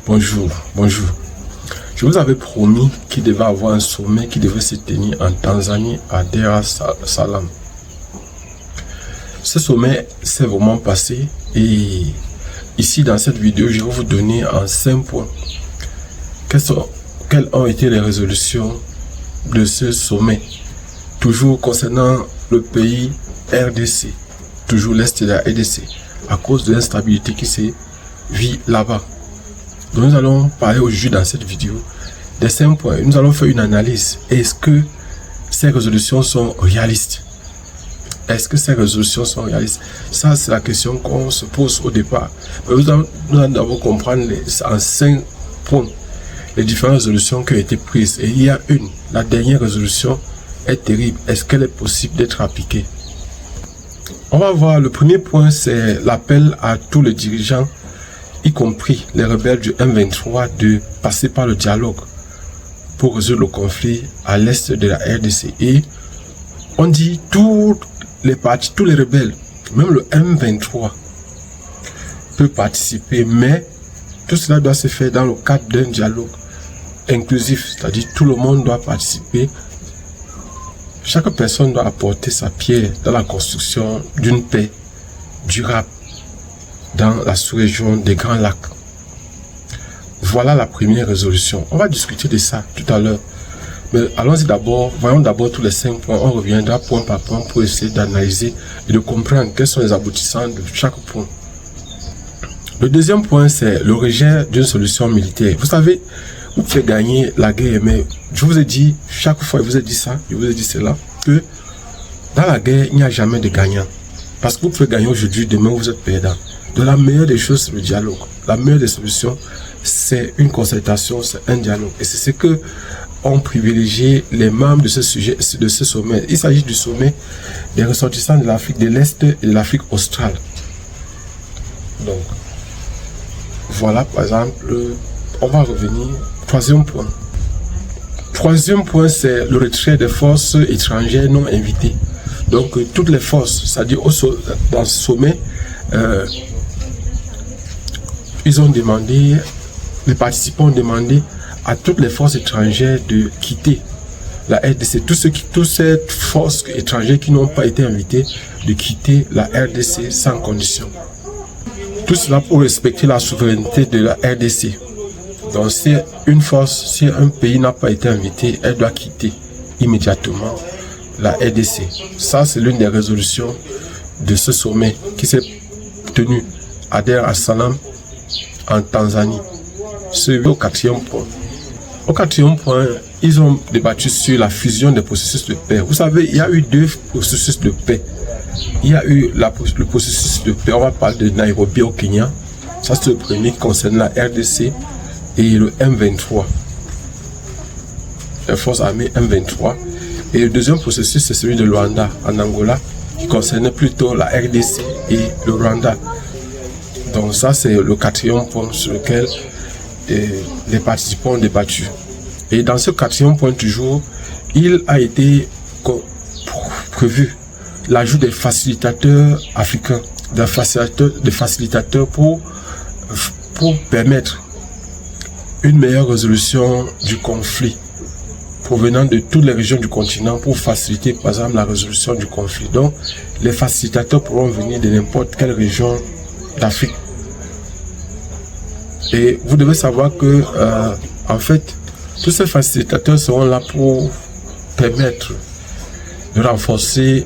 Bonjour. Je vous avais promis qu'il devait avoir un sommet qui devait se tenir en Tanzanie à Dar es Salaam. Ce sommet s'est vraiment passé et ici dans cette vidéo, je vais vous donner en 5 points quelles ont été les résolutions de ce sommet. Toujours concernant le pays RDC, toujours l'Est de la RDC, à cause de l'instabilité qui se vit là-bas. Donc nous allons parler aujourd'hui dans cette vidéo des 5 points. Nous allons faire une analyse. Est-ce que ces résolutions sont réalistes? Est-ce que ces résolutions sont réalistes? Ça, c'est la question qu'on se pose au départ. Mais nous allons d'abord comprendre en 5 points les différentes résolutions qui ont été prises. Et il y a la dernière résolution est terrible. Est-ce qu'elle est possible d'être appliquée? On va voir, le premier point, c'est l'appel à tous les dirigeants, y compris les rebelles du M23, de passer par le dialogue pour résoudre le conflit à l'est de la RDC. Et on dit tous les partis, tous les rebelles, même le M23 peut participer, mais tout cela doit se faire dans le cadre d'un dialogue inclusif, c'est-à-dire tout le monde doit participer. Chaque personne doit apporter sa pierre dans la construction d'une paix durable dans la sous-région des Grands Lacs. Voilà la première résolution. On va discuter de ça tout à l'heure. Mais allons-y d'abord, voyons d'abord tous les 5 points. On reviendra point par point pour essayer d'analyser et de comprendre quels sont les aboutissants de chaque point. Le deuxième point, c'est le rejet d'une solution militaire. Vous savez, vous pouvez gagner la guerre, mais je vous ai dit, chaque fois, je vous ai dit ça, je vous ai dit cela, que dans la guerre, il n'y a jamais de gagnant. Parce que vous pouvez gagner aujourd'hui, demain, vous êtes perdant. Donc la meilleure des choses, c'est le dialogue. La meilleure des solutions, c'est une concertation, c'est un dialogue. Et c'est ce que ont privilégié les membres de ce sujet, de ce sommet. Il s'agit du sommet des ressortissants de l'Afrique de l'Est et de l'Afrique australe. Donc, voilà, par exemple, on va revenir. Troisième point. Troisième point, c'est le retrait des forces étrangères non invitées. Donc, toutes les forces, c'est-à-dire dans ce sommet, ils ont demandé, les participants ont demandé à toutes les forces étrangères de quitter la RDC. Toutes ces forces étrangères qui n'ont pas été invitées de quitter la RDC sans condition. Tout cela pour respecter la souveraineté de la RDC. Donc si une force, si un pays n'a pas été invité, elle doit quitter immédiatement la RDC. Ça, c'est l'une des résolutions de ce sommet qui s'est tenu à Dar es Salaam en Tanzanie. C'est au 4e point. Au 4e point, ils ont débattu sur la fusion des processus de paix. Vous savez, il y a eu 2 processus de paix. Il y a eu le processus de paix, on va parler de Nairobi au Kenya. Ça, c'est le premier qui concerne la RDC et le M23. Les forces armées M23. Et le deuxième processus, c'est celui de Luanda, en Angola, qui concernait plutôt la RDC et le Rwanda. Donc ça, c'est le 4e point sur lequel les participants ont débattu. Et dans ce 4e point, toujours, il a été prévu l'ajout des facilitateurs africains, des facilitateurs pour permettre une meilleure résolution du conflit provenant de toutes les régions du continent pour faciliter par exemple la résolution du conflit. Donc les facilitateurs pourront venir de n'importe quelle région d'Afrique. Et vous devez savoir que en fait tous ces facilitateurs seront là pour permettre de renforcer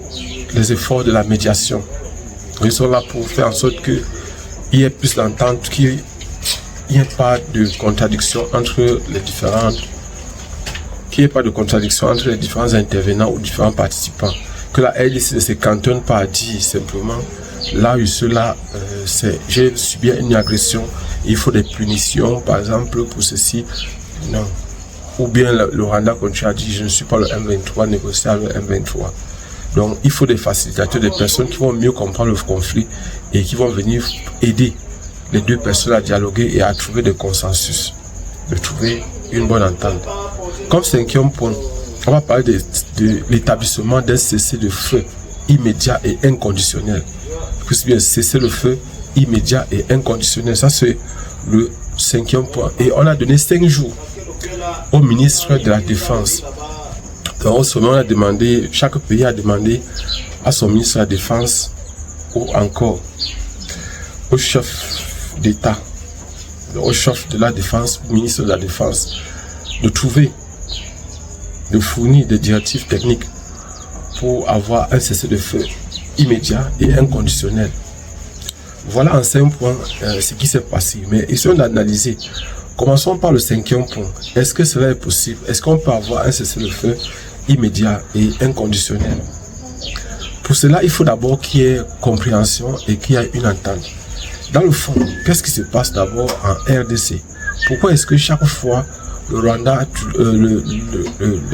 les efforts de la médiation. Ils sont là pour faire en sorte qu'il y ait plus d'entente, qu'il n'y ait pas de contradiction entre les différents intervenants ou différents participants. Que la RDC ne se cantonne pas à dire simplement là ou cela, j'ai subi une agression, il faut des punitions par exemple pour ceci. Non. Ou bien le Rwanda continue à dire je ne suis pas le M23, négocier avec le M23. Donc il faut des facilitateurs, des personnes qui vont mieux comprendre le conflit et qui vont venir aider les 2 personnes à dialoguer et à trouver des consensus, de trouver une bonne entente. Comme 5e point, on va parler de l'établissement d'un cessez-le-feu immédiat et inconditionnel. Bien cesser le feu immédiat et inconditionnel. Ça, c'est le 5e point. Et on a donné 5 jours au ministre de la Défense. Donc, au sommet, on a demandé, chaque pays a demandé à son ministre de la Défense ou encore au chef d'État, au chef de la Défense, au ministre de la Défense, de fournir des directives techniques pour avoir un cessez-le-feu immédiat et inconditionnel. Voilà en 5 points ce qui s'est passé. Mais essayons d'analyser. Commençons par le 5e point. Est-ce que cela est possible? Est-ce qu'on peut avoir un cessez-le-feu immédiat et inconditionnel? Pour cela, il faut d'abord qu'il y ait compréhension et qu'il y ait une entente. Dans le fond, qu'est-ce qui se passe d'abord en RDC? Pourquoi est-ce que chaque fois le Rwanda,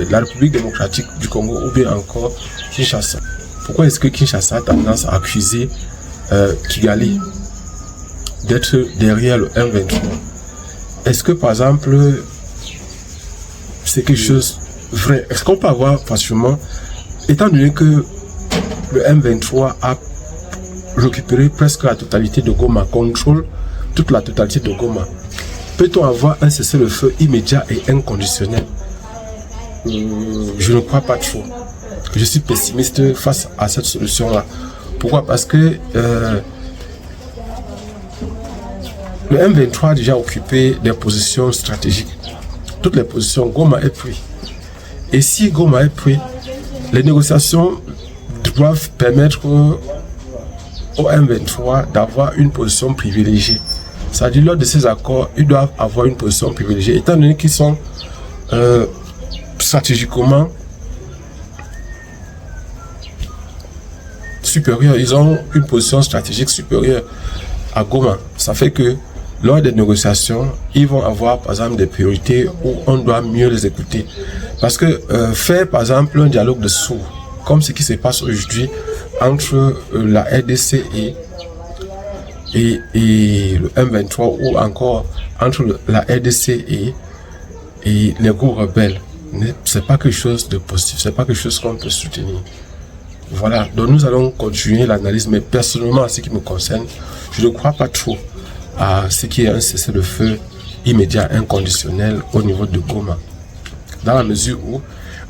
la République démocratique du Congo ou bien encore Kinshasa, pourquoi est-ce que Kinshasa a tendance à accuser Kigali d'être derrière le M23? Est-ce que par exemple c'est quelque chose vrai? Est-ce qu'on peut avoir facilement, étant donné que le M23 a récupéré presque la totalité de Goma, contrôle toute la totalité de Goma, peut-on avoir un cessez-le-feu immédiat et inconditionnel? Je ne crois pas trop. Je suis pessimiste face à cette solution-là. Pourquoi? Parce que le M23 a déjà occupé des positions stratégiques. Toutes les positions, Goma est pris. Et si Goma est pris, les négociations doivent permettre au M23 d'avoir une position privilégiée. C'est-à-dire, lors de ces accords, ils doivent avoir une position privilégiée, étant donné qu'ils sont stratégiquement supérieurs. Ils ont une position stratégique supérieure à Goma. Ça fait que lors des négociations, ils vont avoir par exemple des priorités où on doit mieux les écouter. Parce que faire par exemple un dialogue de sourds, comme ce qui se passe aujourd'hui entre la RDC et le M23, ou encore entre la RDC et les groupes rebelles, c'est pas quelque chose de positif, c'est pas quelque chose qu'on peut soutenir. Voilà, donc nous allons continuer l'analyse, mais personnellement, en ce qui me concerne, je ne crois pas trop à ce qui est un cessez-le-feu immédiat, inconditionnel au niveau de Goma. Dans la mesure où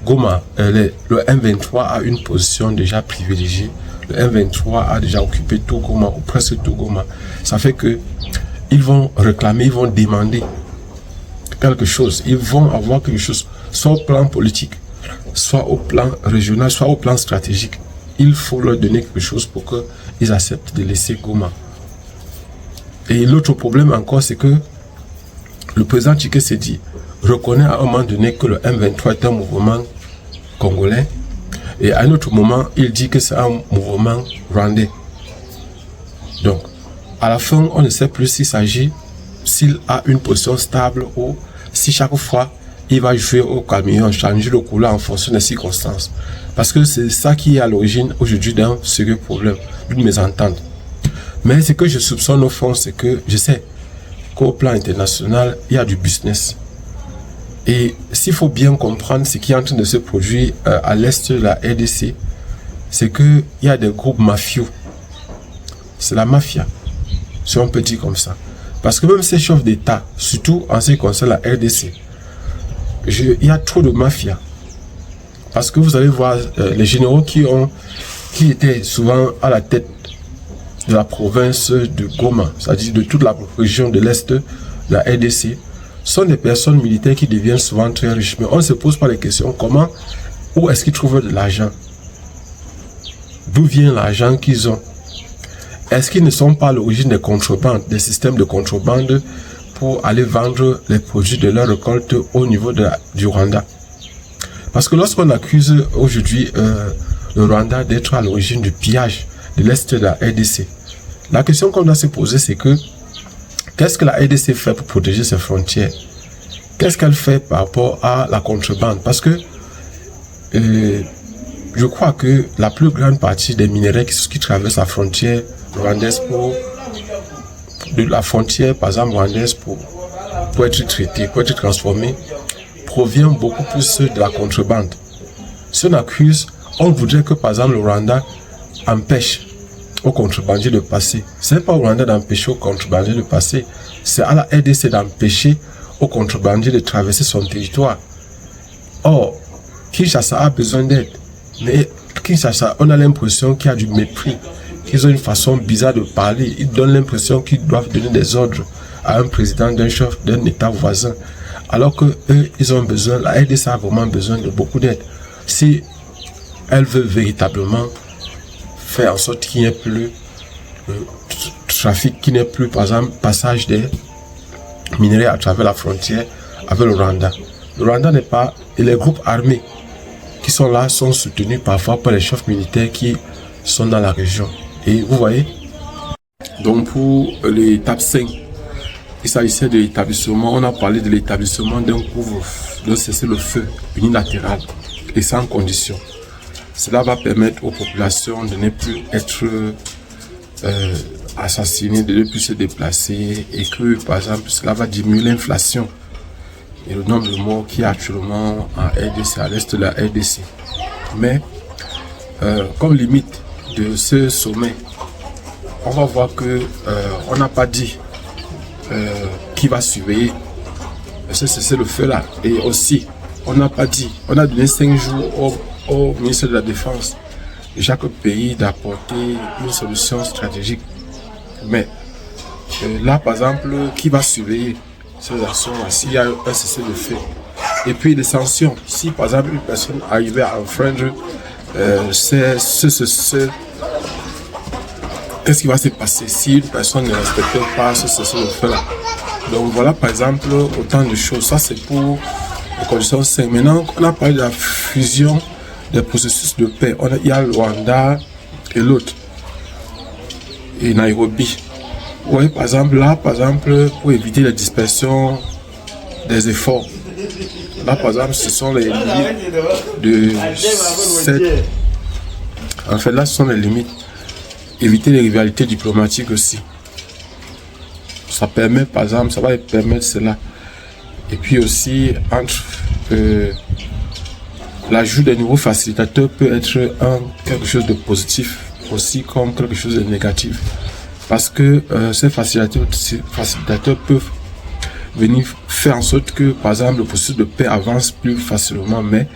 Goma, le M23 a une position déjà privilégiée. Le M23 a déjà occupé tout Goma, ou presque tout Goma. Ça fait que ils vont réclamer, ils vont demander quelque chose. Ils vont avoir quelque chose, soit au plan politique, soit au plan régional, soit au plan stratégique. Il faut leur donner quelque chose pour qu'ils acceptent de laisser Goma. Et l'autre problème encore, c'est que le président Tshisekedi reconnaît à un moment donné que le M23 est un mouvement congolais, et à un autre moment, il dit que c'est un mouvement rwandais. Donc, à la fin, on ne sait plus s'il a une position stable ou si chaque fois, il va jouer au camion, changer le couleur en fonction des circonstances. Parce que c'est ça qui est à l'origine aujourd'hui d'un sérieux problème, d'une mésentente. Mais ce que je soupçonne au fond, c'est que je sais qu'au plan international, il y a du business. Et s'il faut bien comprendre ce qui est en train de se produire à l'est de la RDC, c'est qu'il y a des groupes mafieux. C'est la mafia, si on peut dire comme ça. Parce que même ces chefs d'État, surtout en ce qui concerne la RDC, il y a trop de mafia. Parce que vous allez voir les généraux qui étaient souvent à la tête de la province de Goma, c'est-à-dire de toute la région de l'Est de la RDC, sont des personnes militaires qui deviennent souvent très riches. Mais on ne se pose pas les questions comment, où est-ce qu'ils trouvent de l'argent? D'où vient l'argent qu'ils ont? Est-ce qu'ils ne sont pas à l'origine des contrebandes, des systèmes de contrebande pour aller vendre les produits de leur récolte au niveau du Rwanda? Parce que lorsqu'on accuse aujourd'hui le Rwanda d'être à l'origine du pillage de l'Est de la RDC, la question qu'on doit se poser, c'est que qu'est-ce que la RDC fait pour protéger ses frontières? Qu'est-ce qu'elle fait par rapport à la contrebande? Parce que je crois que la plus grande partie des minerais qui traversent la frontière rwandaise de la frontière, par exemple, rwandaise pour être traités, pour être transformés, provient beaucoup plus de la contrebande. Si on accuse, on voudrait que, par exemple, le Rwanda empêche aux contrebandiers de passer. Ce n'est pas au Rwanda d'empêcher aux contrebandiers de passer, c'est à la RDC d'empêcher aux contrebandiers de traverser son territoire. Or, Kinshasa a besoin d'aide. Mais Kinshasa, on a l'impression qu'il y a du mépris, qu'ils ont une façon bizarre de parler. Ils donnent l'impression qu'ils doivent donner des ordres à un président d'un chef d'un État voisin. Alors que eux, ils ont besoin, la RDC a vraiment besoin de beaucoup d'aide. Si elle veut véritablement faire en sorte qu'il n'y ait plus de trafic, qu'il n'y ait plus, par exemple, passage des minerais à travers la frontière avec le Rwanda. Le Rwanda n'est pas... Et les groupes armés qui sont là sont soutenus parfois par les chefs militaires qui sont dans la région. Et vous voyez, donc pour l'étape 5, il s'agissait de l'établissement, on a parlé de l'établissement d'un couvre-feu, de cesser le feu unilatéral et sans condition. Cela va permettre aux populations de ne plus être assassinées, de ne plus se déplacer et que, par exemple, cela va diminuer l'inflation et le nombre de morts qui est actuellement en RDC, à l'est de la RDC. Mais, comme limite de ce sommet, on va voir que on n'a pas dit qui va surveiller c'est le feu là. Et aussi, on n'a pas dit, on a donné 5 jours au ministre de la Défense de chaque pays d'apporter une solution stratégique. Mais là, par exemple, qui va surveiller ces actions-là s'il y a un cessez-le-feu? Et puis les sanctions, si par exemple une personne arrivait à enfreindre qu'est-ce qui va se passer si une personne ne respecte pas ce cessez-le-feu là? Donc voilà par exemple autant de choses. Ça c'est pour les conditions 5. Maintenant on a parlé de la fusion des processus de paix. Il y a le Rwanda et l'autre, et Nairobi. Vous voyez par exemple là, par exemple, pour éviter la dispersion des efforts. Là par exemple ce sont les limites de 7. En fait là ce sont les limites. Éviter les rivalités diplomatiques aussi. Ça permet par exemple, ça va permettre cela. Et puis aussi entre l'ajout des nouveaux facilitateurs peut être quelque chose de positif aussi comme quelque chose de négatif. Parce que ces facilitateurs peuvent venir faire en sorte que, par exemple, le processus de paix avance plus facilement, mais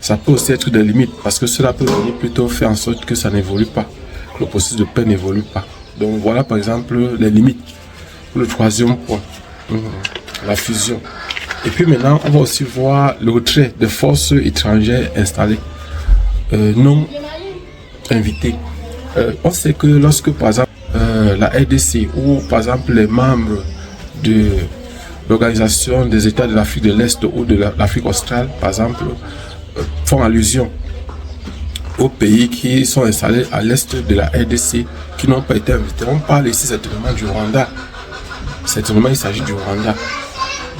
ça peut aussi être des limites, parce que cela peut venir plutôt faire en sorte que ça n'évolue pas, que le processus de paix n'évolue pas. Donc voilà, par exemple, les limites. Pour le troisième point, la fusion. Et puis maintenant, on va aussi voir le retrait de forces étrangères installées, non invitées. On sait que lorsque, par exemple, la RDC ou par exemple les membres de l'Organisation des États de l'Afrique de l'Est ou de l'Afrique australe, par exemple, font allusion aux pays qui sont installés à l'est de la RDC, qui n'ont pas été invités. On parle ici certainement du Rwanda. Certainement, il s'agit du Rwanda.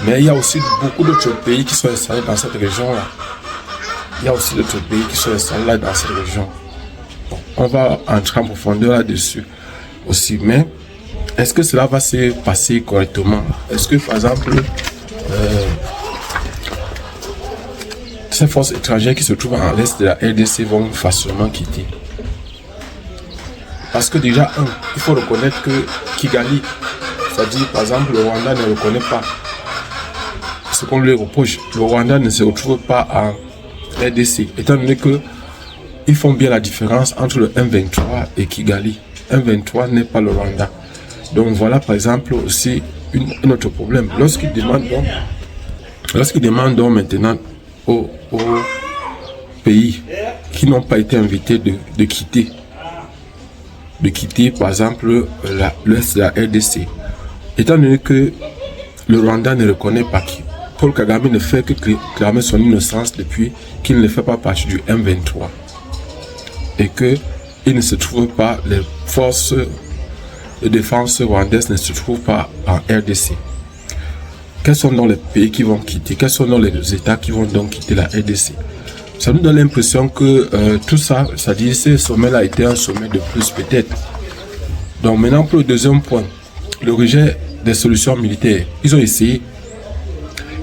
Mais il y a aussi beaucoup d'autres pays qui sont installés dans cette région-là. Il y a aussi d'autres pays qui sont installés là dans cette région. Bon, on va entrer en profondeur là-dessus aussi. Mais est-ce que cela va se passer correctement? Est-ce que, par exemple, ces forces étrangères qui se trouvent à l'est de la RDC vont facilement quitter? Parce que déjà, il faut reconnaître que Kigali, c'est-à-dire, par exemple, le Rwanda ne reconnaît pas ce qu'on lui reproche. Le Rwanda ne se retrouve pas en RDC, étant donné qu'ils font bien la différence entre le M23 et Kigali. M23 n'est pas le Rwanda. Donc voilà, par exemple, aussi un autre problème. Lorsqu'ils demandent donc maintenant aux pays qui n'ont pas été invités de quitter, par exemple, l'Est de la RDC, étant donné que le Rwanda ne reconnaît pas Paul Kagame ne fait que clamer son innocence depuis qu'il ne fait pas partie du M23 et qu'il ne se trouve pas, les forces de défense rwandaises ne se trouvent pas en RDC. Quels sont donc les pays qui vont quitter? Quels sont donc les États qui vont donc quitter la RDC? Ça nous donne l'impression que tout ça, c'est-à-dire ce sommet-là a été un sommet de plus peut-être. Donc maintenant pour le deuxième point, le rejet des solutions militaires. Ils ont essayé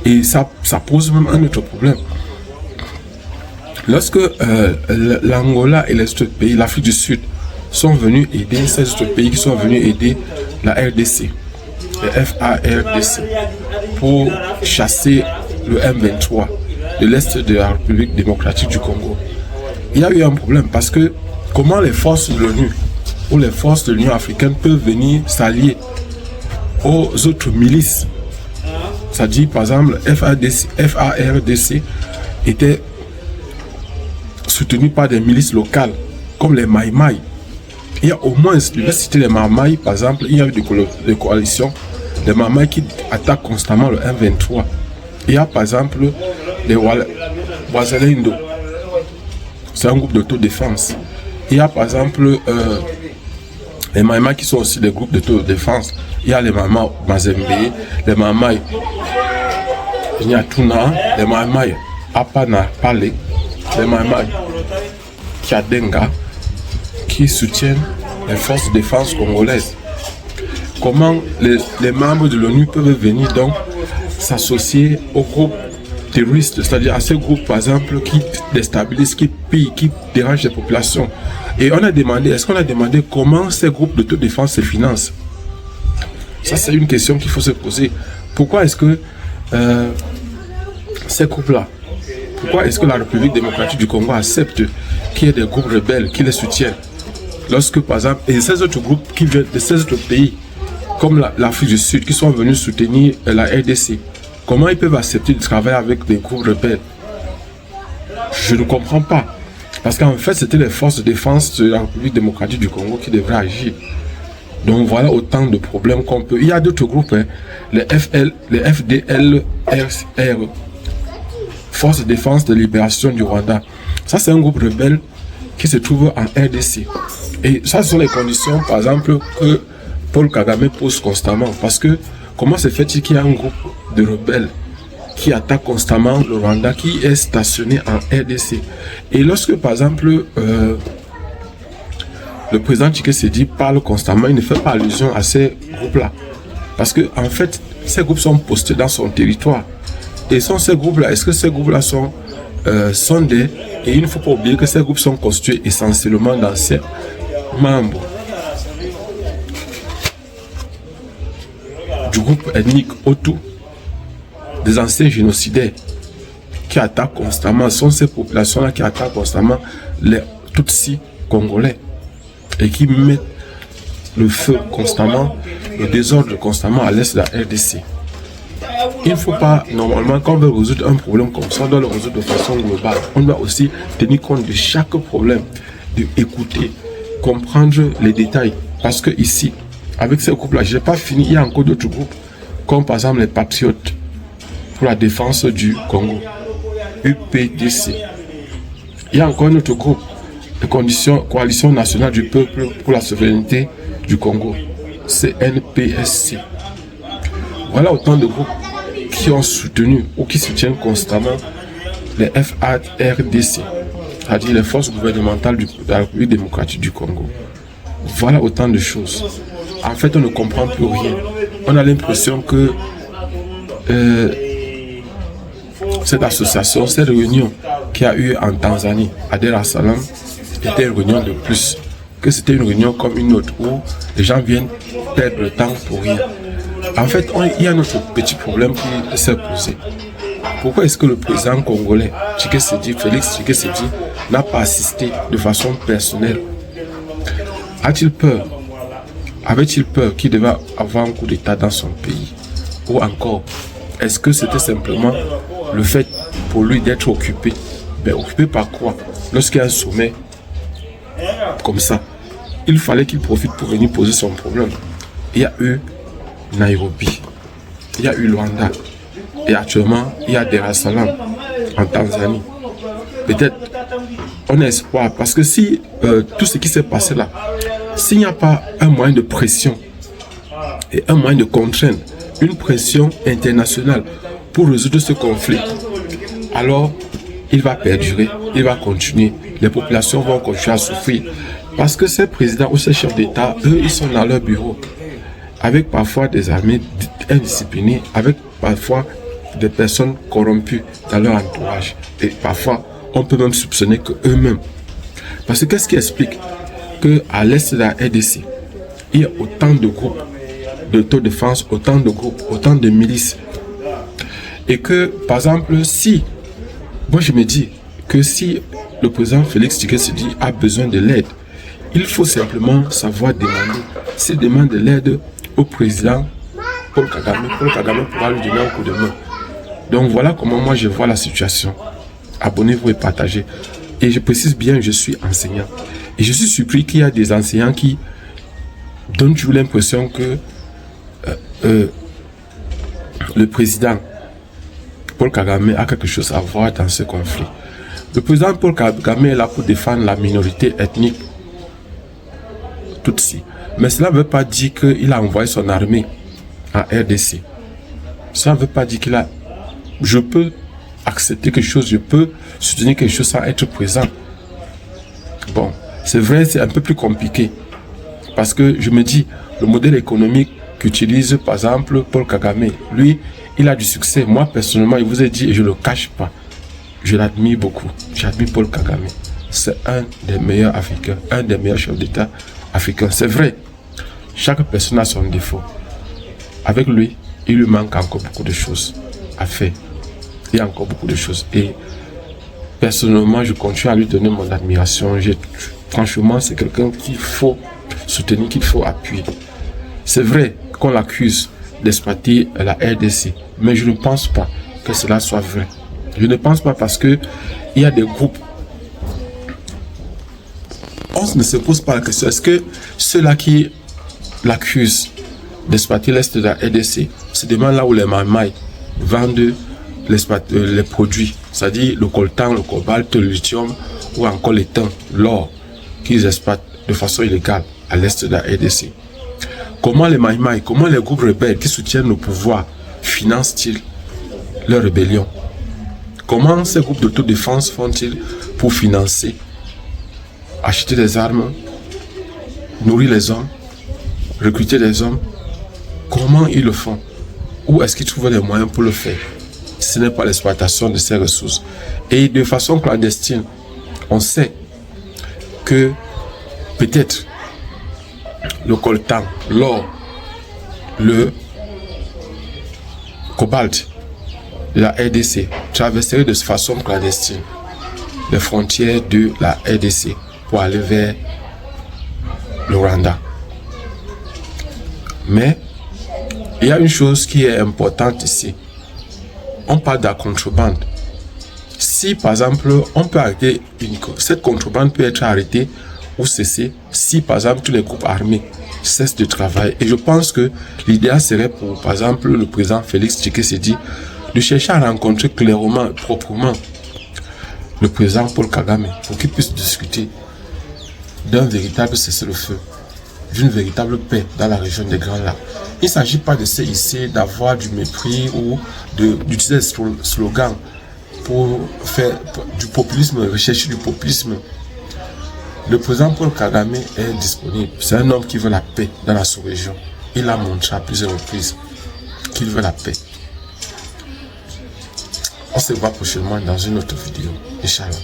et ça pose même un autre problème. Lorsque l'Angola et les autres pays, l'Afrique du Sud, sont venus aider, 16 autres pays qui sont venus aider la RDC, le FARDC, pour chasser le M23 de l'Est de la République démocratique du Congo. Il y a eu un problème parce que comment les forces de l'ONU ou les forces de l'Union africaine peuvent venir s'allier aux autres milices. C'est-à-dire, par exemple, FARDC était soutenu par des milices locales, comme les Mai Mai. Il y a au moins, je vais citer les Mai Mai, par exemple, il y a eu des coalitions, les Mai Mai qui attaquent constamment le M23. Il y a par exemple les Wazalendo, c'est un groupe d'autodéfense. Il y a par exemple les Mai Mai qui sont aussi des groupes d'autodéfense. Il y a les Mai Mai Mazembe, les Mai Mai Nyatuna, les Mai Mai Apana Pale, les Mai Mai Kiadenga, qui soutiennent les forces de défense congolaises. Comment les membres de l'ONU peuvent venir donc s'associer aux groupes terroristes, c'est-à-dire à ces groupes par exemple qui déstabilisent, qui pillent, qui dérangent les populations. Et on a demandé, est-ce qu'on a demandé comment ces groupes d'autodéfense se financent? Ça c'est une question qu'il faut se poser. Pourquoi est-ce que ces groupes-là, pourquoi est-ce que la République démocratique du Congo accepte qu'il y ait des groupes rebelles qui les soutiennent? Lorsque par exemple, et ces autres groupes qui viennent de ces autres pays, comme l'Afrique du Sud, qui sont venus soutenir la RDC, comment ils peuvent accepter de travailler avec des groupes rebelles? Je ne comprends pas. Parce qu'en fait, c'était les forces de défense de la République démocratique du Congo qui devraient agir. Donc voilà autant de problèmes qu'on peut. Il y a d'autres groupes, hein, les FDLR, Force de défense de libération du Rwanda. Ça, c'est un groupe rebelle qui se trouve en RDC. Et ça, ce sont les conditions, par exemple, que Paul Kagame pose constamment. Parce que comment se fait-il qu'il y a un groupe de rebelles qui attaque constamment le Rwanda, qui est stationné en RDC? Et lorsque, par exemple, le président Tshisekedi parle constamment, il ne fait pas allusion à ces groupes-là. Parce que, en fait, ces groupes sont postés dans son territoire. Et sont ces groupes-là, est-ce que ces groupes-là sont des... Et il ne faut pas oublier que ces groupes sont constitués essentiellement d'anciens membres du groupe ethnique Hutu, des anciens génocidaires qui attaquent constamment, sont ces populations-là qui attaquent constamment les Tutsis congolais et qui mettent le feu constamment, le désordre constamment à l'est de la RDC. Il ne faut pas, normalement, quand on veut résoudre un problème comme ça, on doit le résoudre de façon globale. On doit aussi tenir compte de chaque problème, d'écouter, comprendre les détails. Parce que ici, avec ces groupes-là, je n'ai pas fini, il y a encore d'autres groupes, comme par exemple les Patriotes pour la défense du Congo, UPDC. Il y a encore un autre groupe, la Coalition nationale du peuple pour la souveraineté du Congo, CNPSC. Voilà autant de groupes qui ont soutenu ou qui soutiennent constamment les FARDC, c'est-à-dire les forces gouvernementales de la République démocratique du Congo. Voilà autant de choses. En fait, on ne comprend plus rien. On a l'impression que cette association, cette réunion qui a eu en Tanzanie, à Dar es Salaam, était une réunion de plus, que c'était une réunion comme une autre où les gens viennent perdre le temps pour rien. En fait, il y a un autre petit problème qui s'est posé. Pourquoi est-ce que le président congolais, Félix Tshisekedi, n'a pas assisté de façon personnelle? A-t-il peur? Avait-il peur qu'il devait avoir un coup d'État dans son pays? Ou encore, est-ce que c'était simplement le fait pour lui d'être occupé? Mais occupé par quoi? Lorsqu'il y a un sommet comme ça, il fallait qu'il profite pour venir poser son problème. Il y a eu Nairobi, il y a eu Luanda, et actuellement il y a Dar es Salaam en Tanzanie. Peut-être on a espoir, parce que si tout ce qui s'est passé là, s'il n'y a pas un moyen de pression et un moyen de contrainte, une pression internationale pour résoudre ce conflit, alors il va perdurer, il va continuer, les populations vont continuer à souffrir, parce que ces présidents ou ces chefs d'État, eux, ils sont dans leur bureau, avec parfois des armées indisciplinées, avec parfois des personnes corrompues dans leur entourage. Et parfois, on peut même soupçonner qu'eux-mêmes. Parce que qu'est-ce qui explique qu'à l'est de la RDC, il y a autant de groupes d'autodéfense, autant de groupes, autant de milices. Et que, par exemple, si, moi je me dis que si le président Félix Tshisekedi a besoin de l'aide, il faut simplement savoir demander. S'il demande de l'aide au président Paul Kagame pourra lui donner un coup de main. Donc voilà comment moi je vois la situation. Abonnez-vous et partagez. Et je précise bien, je suis enseignant. Et je suis surpris qu'il y a des enseignants qui donnent toujours l'impression que le président Paul Kagame a quelque chose à voir dans ce conflit. Le président Paul Kagame est là pour défendre la minorité ethnique Tutsi. Mais cela ne veut pas dire qu'il a envoyé son armée en RDC. Cela ne veut pas dire qu'il a... Je peux accepter quelque chose, je peux soutenir quelque chose sans être présent. Bon, c'est vrai, c'est un peu plus compliqué. Parce que je me dis, le modèle économique qu'utilise par exemple Paul Kagame, lui, il a du succès. Moi, personnellement, il vous ai dit, et je ne le cache pas, je l'admire beaucoup. J'admire Paul Kagame. C'est un des meilleurs Africains, un des meilleurs chefs d'État africains. C'est vrai, chaque personne a son défaut. Avec lui, il lui manque encore beaucoup de choses à faire. Il y a encore beaucoup de choses. Et personnellement, je continue à lui donner mon admiration. Franchement, c'est quelqu'un qu'il faut soutenir, qu'il faut appuyer. C'est vrai qu'on l'accuse d'exploiter la RDC, mais je ne pense pas que cela soit vrai. Je ne pense pas parce que il y a des groupes. On ne se pose pas la question. Est-ce que ceux-là qui l'accusent d'exploiter l'Est de la RDC se demandent là où les Maïmaï vendent les produits, c'est-à-dire le coltan, le cobalt, le lithium ou encore l'étain, l'or qu'ils exploitent de façon illégale à l'Est de la RDC? Comment les Maïmaï, comment les groupes rebelles qui soutiennent le pouvoir financent-ils leur rébellion? Comment ces groupes d'autodéfense font-ils pour financer, acheter des armes, nourrir les hommes, recruter des hommes? Comment ils le font? Où est-ce qu'ils trouvent les moyens pour le faire? Ce n'est pas l'exploitation de ces ressources. Et de façon clandestine, on sait que peut-être le coltan, l'or, le cobalt de la RDC traverserait de façon clandestine les frontières de la RDC pour aller vers le Rwanda. Mais il y a une chose qui est importante ici. On parle de la contrebande. Si par exemple on peut arrêter cette contrebande peut être arrêtée ou cessée si par exemple tous les groupes armés cessent de travailler. Et je pense que l'idéal serait pour par exemple le président Félix Tshisekedi de chercher à rencontrer clairement, proprement le président Paul Kagame pour qu'il puisse discuter d'un véritable cessez-le-feu, d'une véritable paix dans la région des Grands Lacs. Il ne s'agit pas de s'essayer d'avoir du mépris ou d'utiliser des slogans pour faire du populisme, rechercher du populisme. Le président Paul Kagame est disponible. C'est un homme qui veut la paix dans la sous-région. Il a montré à plusieurs reprises qu'il veut la paix. On se voit prochainement dans une autre vidéo. Inch'Allah.